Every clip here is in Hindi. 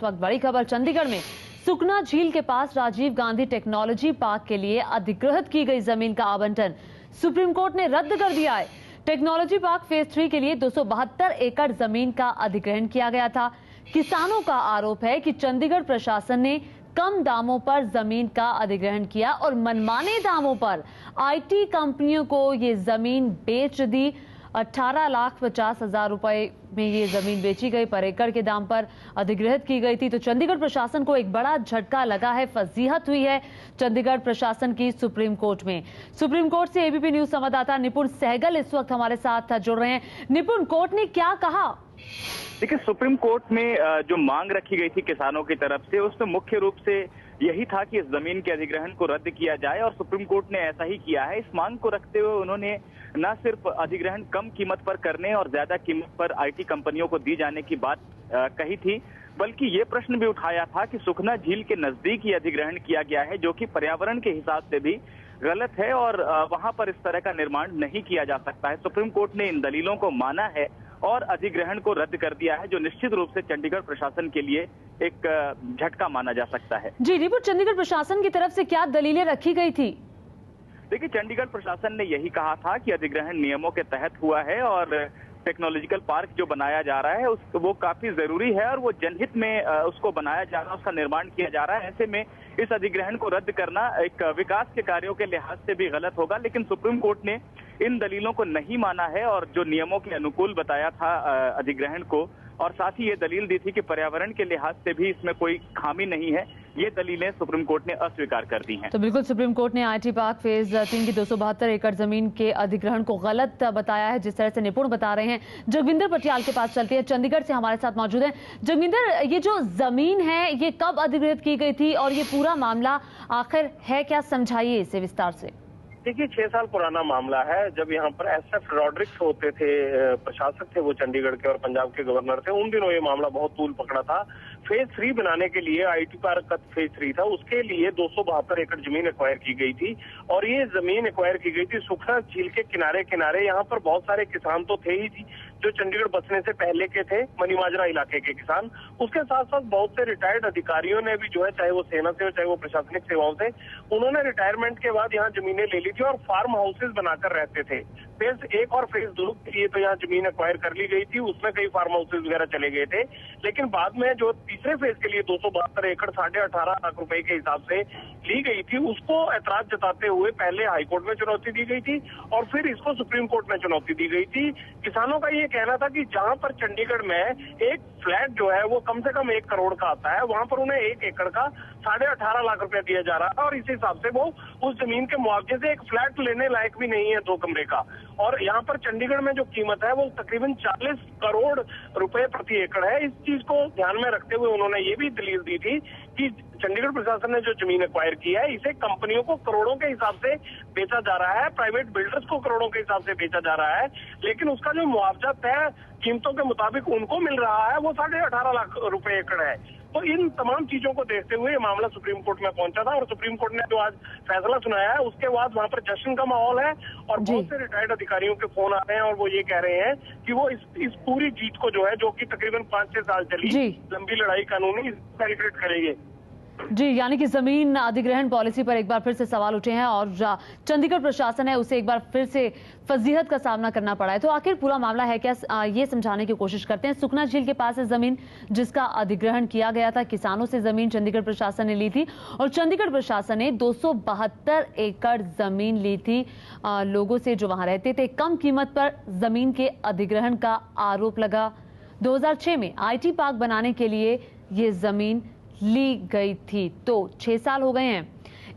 वक्त बड़ी खबर चंडीगढ़ में सुखना झील के पास राजीव गांधी टेक्नोलॉजी पार्क के लिए अधिग्रहित की गई जमीन का आवंटन सुप्रीम कोर्ट ने रद्द कर दिया है। टेक्नोलॉजी पार्क फेज 3 के लिए 272 एकड़ जमीन का अधिग्रहण किया गया था। किसानों का आरोप है कि चंडीगढ़ प्रशासन ने कम दामों पर जमीन का अधिग्रहण किया और मनमाने दामों पर आईटी कंपनियों को ये जमीन बेच दी। 18,50,000 रुपए में ये जमीन बेची गई, पर एकड़ के दाम पर अधिग्रहित की गई थी। तो चंडीगढ़ प्रशासन को एक बड़ा झटका लगा है, फजीहत हुई है चंडीगढ़ प्रशासन की सुप्रीम कोर्ट में। सुप्रीम कोर्ट से एबीपी न्यूज संवाददाता निपुण सहगल इस वक्त हमारे साथ जुड़ रहे हैं। निपुण, कोर्ट ने क्या कहा? देखिए, सुप्रीम कोर्ट में जो मांग रखी गई थी किसानों की तरफ से, उसमें मुख्य रूप से यही था कि इस जमीन के अधिग्रहण को रद्द किया जाए और सुप्रीम कोर्ट ने ऐसा ही किया है। इस मांग को रखते हुए उन्होंने न सिर्फ अधिग्रहण कम कीमत पर करने और ज्यादा कीमत पर आईटी कंपनियों को दी जाने की बात कही थी, बल्कि ये प्रश्न भी उठाया था कि सुखना झील के नजदीक ही अधिग्रहण किया गया है, जो कि पर्यावरण के हिसाब से भी गलत है और वहां पर इस तरह का निर्माण नहीं किया जा सकता है। सुप्रीम कोर्ट ने इन दलीलों को माना है और अधिग्रहण को रद्द कर दिया है, जो निश्चित रूप से चंडीगढ़ प्रशासन के लिए एक झटका माना जा सकता है। जी रिपुट, चंडीगढ़ प्रशासन की तरफ से क्या दलीलें रखी गई थी? देखिए, चंडीगढ़ प्रशासन ने यही कहा था कि अधिग्रहण नियमों के तहत हुआ है और टेक्नोलॉजिकल पार्क जो बनाया जा रहा है वो काफी जरूरी है और वो जनहित में उसको बनाया जा रहा है, उसका निर्माण किया जा रहा है। ऐसे में इस अधिग्रहण को रद्द करना एक विकास के कार्यों के लिहाज से भी गलत होगा, लेकिन सुप्रीम कोर्ट ने इन दलीलों को नहीं माना है और जो नियमों के अनुकूल बताया था अधिग्रहण को, और साथ ही ये दलील दी थी कि पर्यावरण के लिहाज से भी इसमें कोई खामी नहीं है, ये दलीलें सुप्रीम कोर्ट ने अस्वीकार कर दी हैं। तो बिल्कुल सुप्रीम कोर्ट ने आईटी पार्क फेज 3 की 272 एकड़ जमीन के अधिग्रहण को गलत बताया है, जिस तरह से निपुण बता रहे हैं। जगविंदर पटियाल के पास चलते हैं, चंडीगढ़ से हमारे साथ मौजूद हैं। जगविंदर, ये जो जमीन है ये कब अधिग्रहित की गई थी और ये पूरा मामला आखिर है क्या, समझाइए इसे विस्तार से। देखिए, 6 साल पुराना मामला है। जब यहाँ पर एसएफ रॉड्रिक्स होते थे, प्रशासक थे वो चंडीगढ़ के और पंजाब के गवर्नर थे, उन दिनों ये मामला बहुत तूल पकड़ा था। फेज 3 बनाने के लिए आईटी पार्क का फेज 3 था, उसके लिए 272 एकड़ जमीन एक्वायर की गई थी और ये जमीन एक्वायर की गई थी सुखना झील के किनारे किनारे। यहाँ पर बहुत सारे किसान तो थे ही जो चंडीगढ़ बसने से पहले के थे, मनीमाजरा इलाके के किसान। उसके साथ साथ बहुत से रिटायर्ड अधिकारियों ने भी जो है, चाहे वो सेना से हो चाहे वो प्रशासनिक सेवाओं से, उन्होंने रिटायरमेंट के बाद यहाँ जमीनें ले ली थी और फार्म हाउसेज बनाकर रहते थे। फेज 1 और फेज 2 के लिए तो यहाँ जमीन एक्वायर कर ली गई थी, उसमें कई फार्म हाउसेज वगैरह चले गए थे, लेकिन बाद में जो तीसरे फेज के लिए 272 एकड़ 18.5 लाख रुपए के हिसाब से ली गई थी, उसको ऐतराज जताते हुए पहले हाईकोर्ट में चुनौती दी गई थी और फिर इसको सुप्रीम कोर्ट में चुनौती दी गई थी। किसानों का ये कहना था कि जहां पर चंडीगढ़ में एक फ्लैट जो है वो कम से कम 1 करोड़ का आता है, वहां पर उन्हें 1 एकड़ का 18.5 लाख रुपया दिया जा रहा है और इस हिसाब से वो उस जमीन के मुआवजे से एक फ्लैट लेने लायक भी नहीं है 2 कमरे का। और यहाँ पर चंडीगढ़ में जो कीमत है वो तकरीबन 40 करोड़ रुपए प्रति एकड़ है। इस चीज को ध्यान में रखते हुए उन्होंने ये भी दलील दी थी कि चंडीगढ़ प्रशासन ने जो जमीन एक्वायर की है, इसे कंपनियों को करोड़ों के हिसाब से बेचा जा रहा है, प्राइवेट बिल्डर्स को करोड़ों के हिसाब से बेचा जा रहा है, लेकिन उसका जो मुआवजा तय कीमतों के मुताबिक उनको मिल रहा है वो 18.5 लाख रुपए एकड़ है। तो इन तमाम चीजों को देखते हुए ये मामला सुप्रीम कोर्ट में पहुंचा था और सुप्रीम कोर्ट ने जो आज फैसला सुनाया है, उसके बाद वहां पर जश्न का माहौल है और बहुत से रिटायर्ड अधिकारियों के फोन आ रहे हैं और वो ये कह रहे हैं कि वो इस पूरी जीत को जो है, जो कि तकरीबन 5-6 साल चली लंबी लड़ाई कानूनी, सेलिब्रेट करेंगे। जी, यानी कि जमीन अधिग्रहण पॉलिसी पर एक बार फिर से सवाल उठे हैं और चंडीगढ़ प्रशासन है उसे एक बार फिर से फजीहत का सामना करना पड़ा है। तो आखिर पूरा मामला है क्या, ये समझाने की कोशिश करते हैं। सुखना झील के पास है जमीन जिसका अधिग्रहण किया गया था, किसानों से जमीन चंडीगढ़ प्रशासन ने ली थी और चंडीगढ़ प्रशासन ने 272 एकड़ जमीन ली थी लोगों से जो वहां रहते थे। कम कीमत पर जमीन के अधिग्रहण का आरोप लगा। 2006 में आईटी पार्क बनाने के लिए ये जमीन ली गई थी, तो 6 साल हो गए हैं।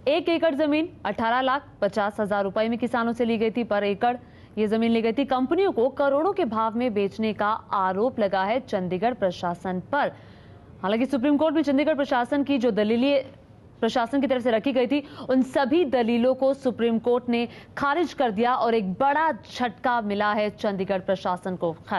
1 एकड़ जमीन 18,50,000 रुपए में किसानों से ली गई थी, पर एकड़ ये जमीन ली गई थी। कंपनियों को करोड़ों के भाव में बेचने का आरोप लगा है चंडीगढ़ प्रशासन पर। हालांकि सुप्रीम कोर्ट में चंडीगढ़ प्रशासन की जो दलीलें प्रशासन की तरफ से रखी गई थी, उन सभी दलीलों को सुप्रीम कोर्ट ने खारिज कर दिया और एक बड़ा झटका मिला है चंडीगढ़ प्रशासन को।